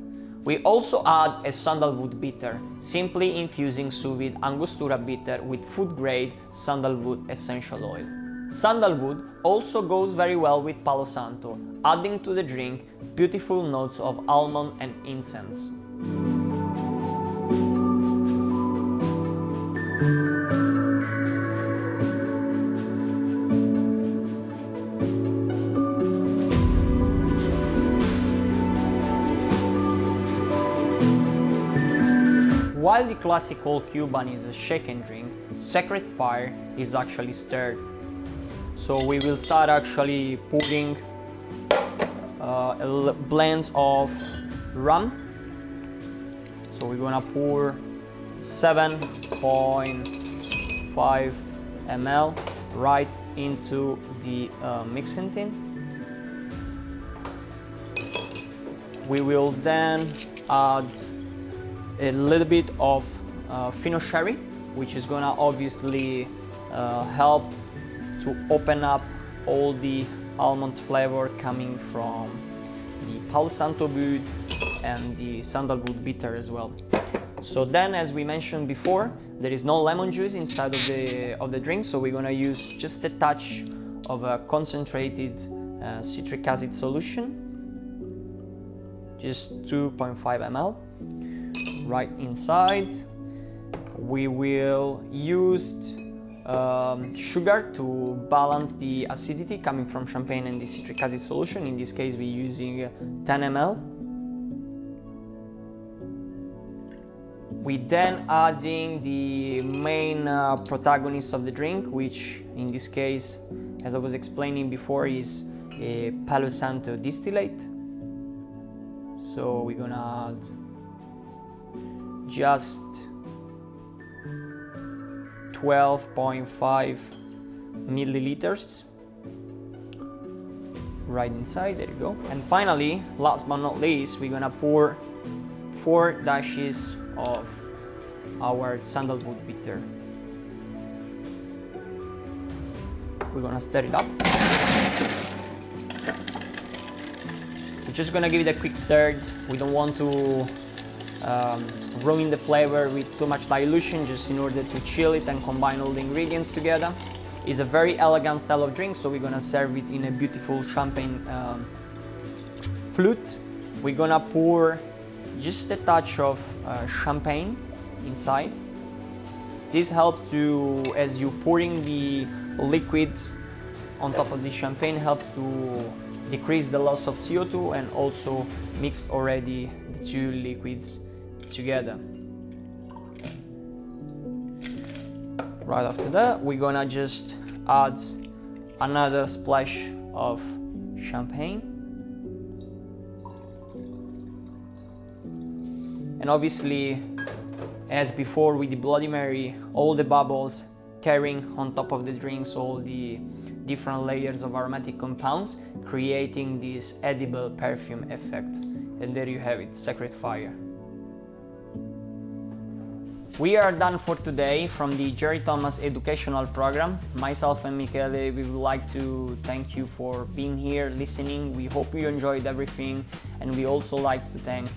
We also add a sandalwood bitter, simply infusing sous vide Angostura bitter with food-grade sandalwood essential oil. Sandalwood also goes very well with Palo Santo, adding to the drink beautiful notes of almond and incense. While the classical Cuban is a shaken drink, Sacred Fire is actually stirred. So we will start actually pouring blends of rum. So we're gonna pour 7.5 ml right into the mixing tin. We will then add a little bit of Fino Sherry, which is gonna obviously help to open up all the almonds flavor coming from the Palo Santo wood and the sandalwood bitter as well. So then, as we mentioned before, there is no lemon juice inside of the drink, so we're gonna use just a touch of a concentrated citric acid solution, just 2.5 ml. Right inside. We will use sugar to balance the acidity coming from champagne and the citric acid solution. In this case, we're using 10 ml. We then adding the main protagonist of the drink, which in this case, as I was explaining before, is a Palo Santo distillate. So we're gonna add just 12.5 milliliters right inside. There you go. And finally, last but not least, we're gonna pour 4 dashes of our sandalwood bitter. We're gonna stir it up. We're just gonna give it a quick stir. We don't want to ruin the flavor with too much dilution, just in order to chill it and combine all the ingredients together. It's a very elegant style of drink, so we're gonna serve it in a beautiful champagne flute. We're gonna pour just a touch of champagne inside. This helps to, as you pouring the liquid on top of the champagne, helps to decrease the loss of CO2 and also mix already the two liquids together. Right after that, we're gonna just add another splash of champagne. And obviously, as before with the Bloody Mary, all the bubbles carrying on top of the drinks all the different layers of aromatic compounds, creating this edible perfume effect. And there you have it, Sacred Fire. We are done for today from the Jerry Thomas educational program. Myself and Michele, we would like to thank you for being here, listening. We hope you enjoyed everything, and we also like to thank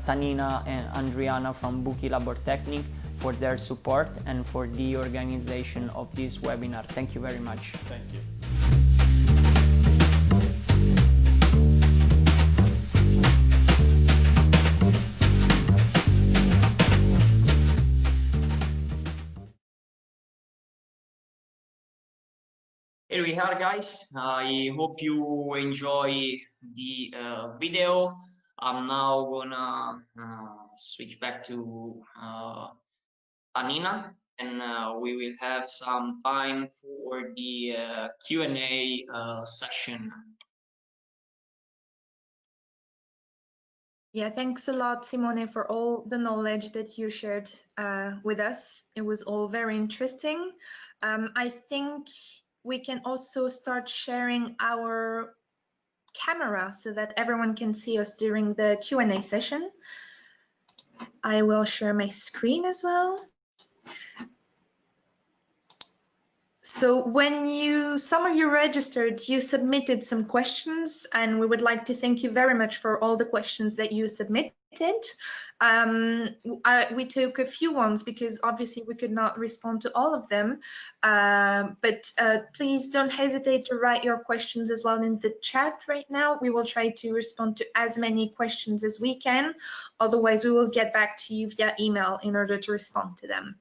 Tanina and Andriana from Buki Labortechnic for their support and for the organization of this webinar. Thank you very much. Thank you. Here we are, guys. I hope you enjoy the video. I'm now gonna switch back to Tanina, and we will have some time for the Q&A session. Yeah, thanks a lot, Simone, for all the knowledge that you shared with us. It was all very interesting. I think we can also start sharing our camera so that everyone can see us during the Q&A session. I will share my screen as well. So when some of you registered, you submitted some questions, and we would like to thank you very much for all the questions that you submitted. We took a few ones because obviously we could not respond to all of them, but please don't hesitate to write your questions as well in the chat right now. We will try to respond to as many questions as we can. Otherwise, we will get back to you via email in order to respond to them.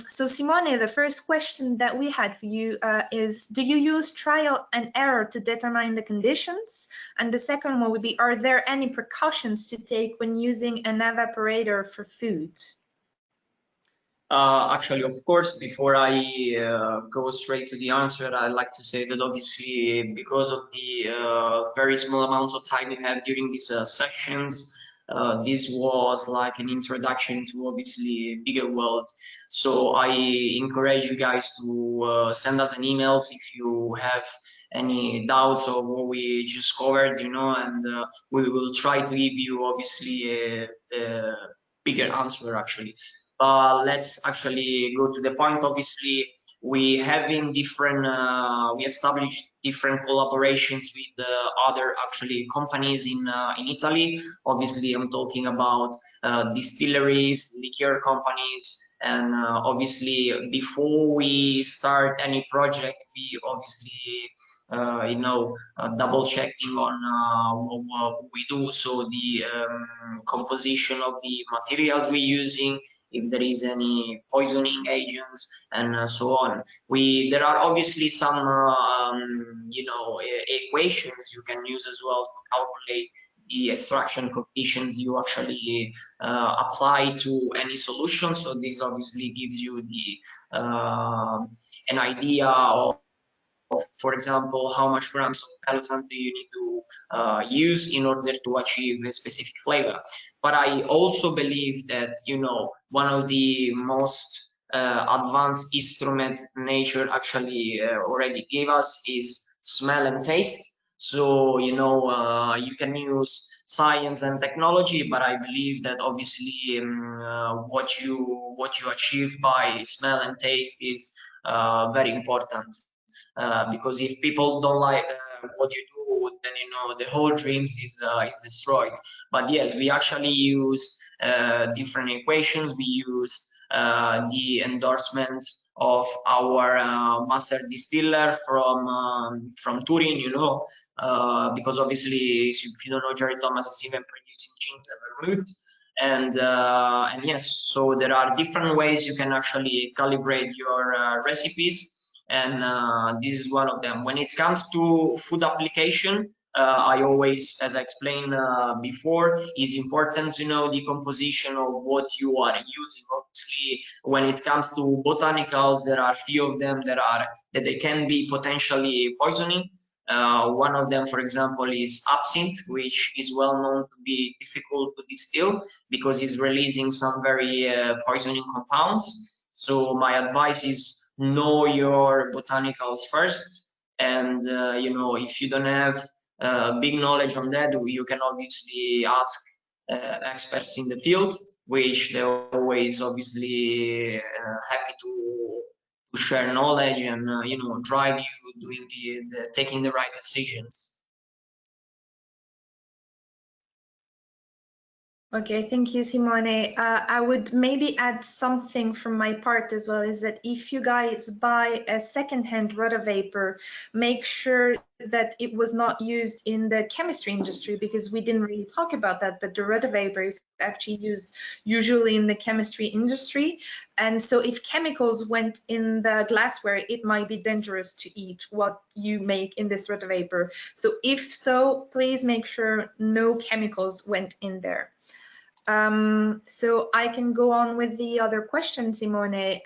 So Simone, the first question that we had for you is, do you use trial and error to determine the conditions? And the second one would be, are there any precautions to take when using an evaporator for food? Actually, of course, before I go straight to the answer, I'd like to say that obviously, because of the very small amounts of time we have during these sessions, this was like an introduction to obviously a bigger world. So I encourage you guys to send us an email if you have any doubts of what we just covered, you know, and we will try to give you obviously a bigger answer actually. Let's actually go to the point. Obviously, we having different, we established different collaborations with other actually companies in Italy. Obviously, I'm talking about distilleries, liquor companies, and obviously before we start any project, we obviously you know, double checking on what we do. So the composition of the materials we're using, if there is any poisoning agents, and so on. There are obviously some you know, equations you can use as well to calculate the extraction coefficients you actually apply to any solution. So this obviously gives you the an idea of for example, how much grams of Palo Santo you need to use in order to achieve a specific flavor. But I also believe that, you know, one of the most advanced instrument nature actually already gave us is smell and taste. So, you know, you can use science and technology, but I believe that obviously what you achieve by smell and taste is very important. Because if people don't like what you do, then, you know, the whole dreams is destroyed. But yes, we actually use different equations. We use the endorsement of our master distiller from Turin, you know, because obviously, if you don't know, Jerry Thomas is even producing gins and vermouth. And yes, so there are different ways you can actually calibrate your recipes, and this is one of them. When it comes to food application, I always, as I explained before, is important to know the composition of what you are using. Obviously, when it comes to botanicals, there are few of them that they can be potentially poisoning. One of them, for example, is absinthe, which is well known to be difficult to distill because it's releasing some very poisoning compounds. So my advice is know your botanicals first, and you know, if you don't have big knowledge on that, you can obviously ask experts in the field, which they're always obviously happy to share knowledge and you know, drive you doing the taking the right decisions. Okay, thank you, Simone. I would maybe add something from my part as well, is that if you guys buy a secondhand rotavapor, make sure that it was not used in the chemistry industry, because we didn't really talk about that, but the rotavapor is actually used usually in the chemistry industry. And so if chemicals went in the glassware, it might be dangerous to eat what you make in this rotavapor. So if so, please make sure no chemicals went in there. So I can go on with the other question, Simone.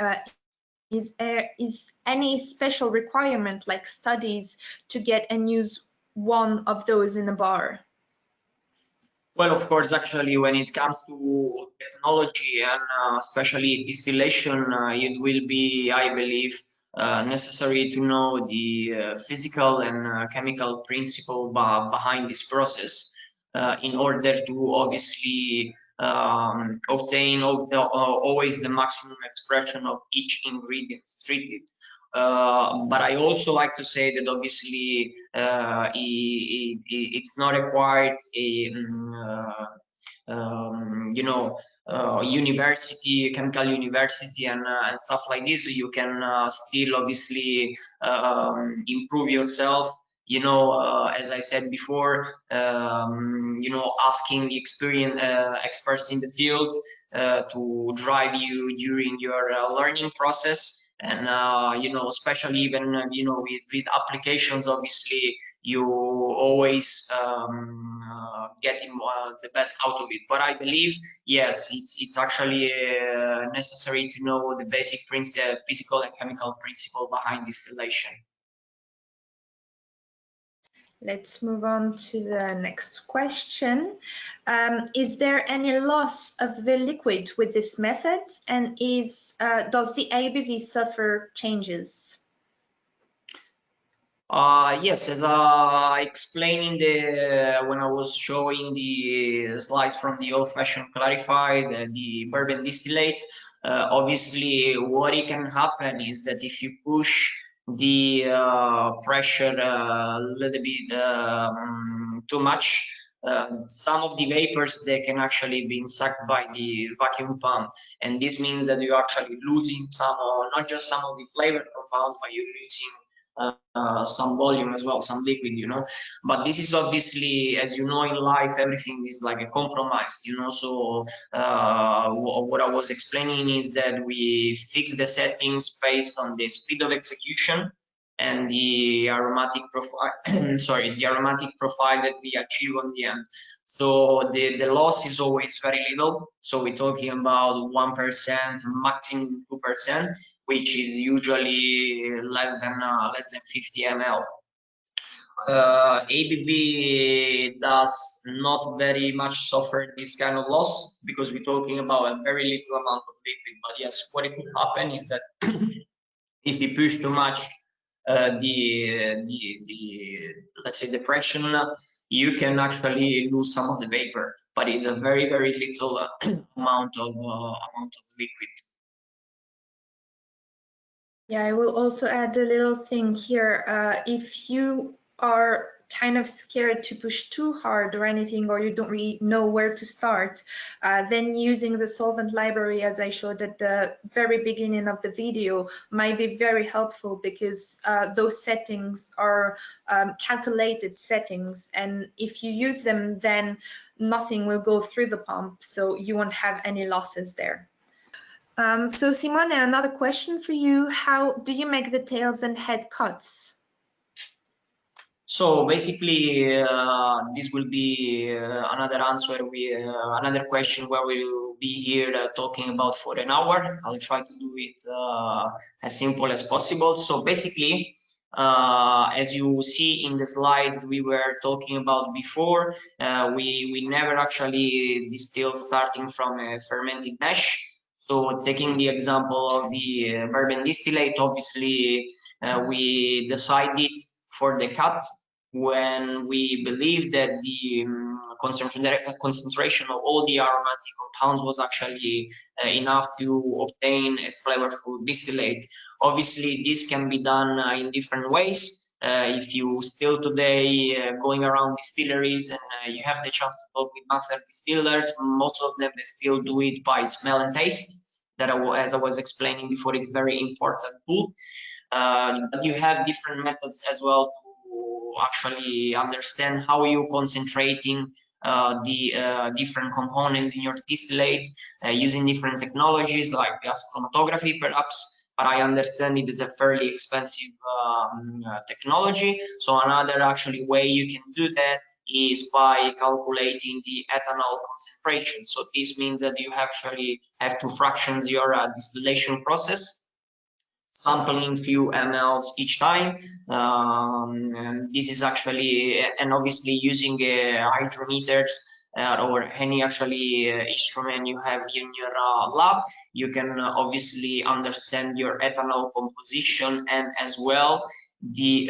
Is any special requirement, like studies, to get and use one of those in a bar? Well, of course, actually, when it comes to technology and especially distillation, it will be, I believe, necessary to know the physical and chemical principle behind this process in order to obviously obtain always the maximum expression of each ingredient treated. But I also like to say that obviously it's not required you know, university, chemical university, and stuff like this. So you can still obviously improve yourself. You know, as I said before, you know, asking experienced experts in the field to drive you during your learning process. And you know, especially even you know, with applications, obviously you always getting the best out of it. But I believe, yes, it's actually necessary to know the basic physical and chemical principle behind distillation. Let's move on to the next question. Is there any loss of the liquid with this method, and does the ABV suffer changes? Yes, as I explained when I was showing the slides from the old-fashioned Clarified, the Bourbon Distillate, obviously what it can happen is that if you push the pressure a little bit too much, some of the vapors, they can actually be sucked by the vacuum pump, and this means that you're actually losing some, or not just some of the flavor compounds, but you're losing some volume as well, some liquid, you know. But this is obviously, as you know, in life everything is like a compromise, you know. So what I was explaining is that we fix the settings based on the speed of execution, and the aromatic profile the aromatic profile that we achieve on the end. So the loss is always very little, so we're talking about 1%, maximum 2%, which is usually less than 50 ml. ABV does not very much suffer this kind of loss because we're talking about a very little amount of liquid. But yes, what it could happen is that if you push too much let's say the pressure, you can actually lose some of the vapor, but it's a very little amount of liquid. Yeah, I will also add a little thing here. If you are kind of scared to push too hard or anything, or you don't really know where to start, then using the solvent library, as I showed at the very beginning of the video, might be very helpful, because those settings are calculated settings, and if you use them, then nothing will go through the pump, so you won't have any losses there. So Simone, another question for you. How do you make the tails and head cuts? So basically, this will be another question where we'll be here talking about for an hour. I'll try to do it as simple as possible. So basically, as you see in the slides we were talking about before, we never actually distill starting from a fermented mash. So taking the example of the bourbon distillate, obviously we decided for the cut when we believed that the concentration of all the aromatic compounds was actually enough to obtain a flavorful distillate. Obviously, this can be done in different ways. If you still today going around distilleries and you have the chance to talk with master distillers, most of them they still do it by smell and taste. That, as I was explaining before, it's very important tool. But you have different methods as well to actually understand how you concentrating the different components in your distillate using different technologies like gas chromatography perhaps. But I understand it is a fairly expensive technology. So another actually way you can do that is by calculating the ethanol concentration. So this means that you actually have to fraction your distillation process, sampling few mLs each time, and this is actually, and obviously using hydrometers or any actually instrument you have in your lab, you can obviously understand your ethanol composition and as well the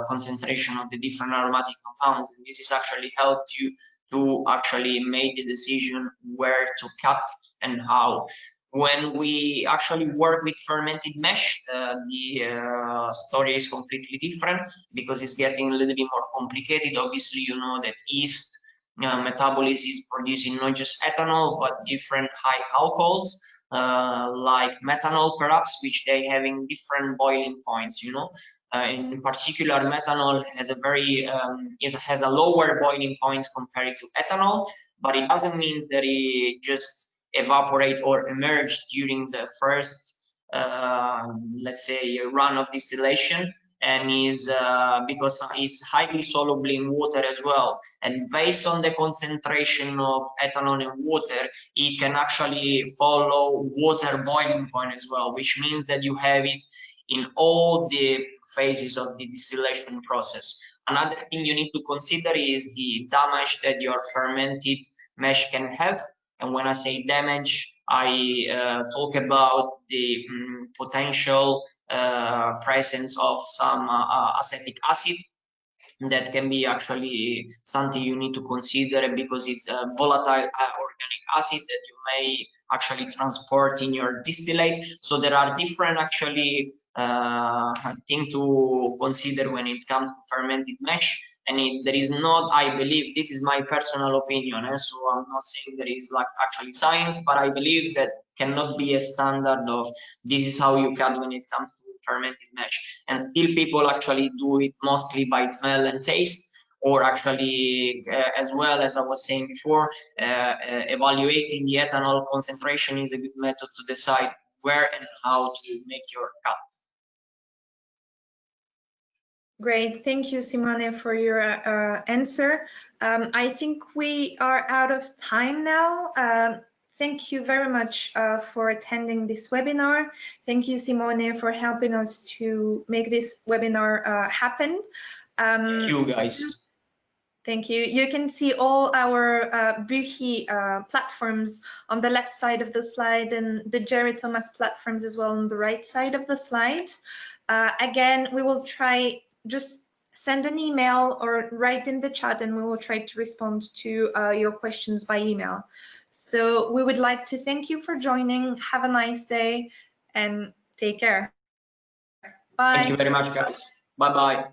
concentration of the different aromatic compounds, and this is actually helped you to actually make the decision where to cut and how. When we actually work with fermented mash, the story is completely different because it's getting a little bit more complicated. Obviously, you know that yeast metabolism is producing not just ethanol, but different high alcohols, like methanol perhaps, which they having different boiling points, you know. In particular, methanol has a very has a lower boiling points compared to ethanol, but it doesn't mean that it just evaporate or emerge during the first let's say run of distillation, and is because it's highly soluble in water as well, and based on the concentration of ethanol in water, it can actually follow water boiling point as well, which means that you have it in all the phases of the distillation process. Another thing you need to consider is the damage that your fermented mash can have. And when I say damage, I talk about the potential presence of some acetic acid. That can be actually something you need to consider because it's a volatile organic acid that you may actually transport in your distillate. So there are different actually things to consider when it comes to fermented mash. And there is not, I believe, this is my personal opinion, so I'm not saying there is like actually science, but I believe that cannot be a standard of this is how you cut when it comes to fermented mash. And still people actually do it mostly by smell and taste, or actually as well as I was saying before, evaluating the ethanol concentration is a good method to decide where and how to make your cut. Great, thank you, Simone, for your answer. I think we are out of time now. Thank you very much for attending this webinar. Thank you, Simone, for helping us to make this webinar happen. You guys. Thank you. You can see all our Buchi platforms on the left side of the slide and the Jerry Thomas platforms as well on the right side of the slide. Again, we will try, just send an email or write in the chat and we will try to respond to your questions by email. So we would like to thank you for joining. Have a nice day and take care. Bye. Thank you very much, guys. Bye-bye.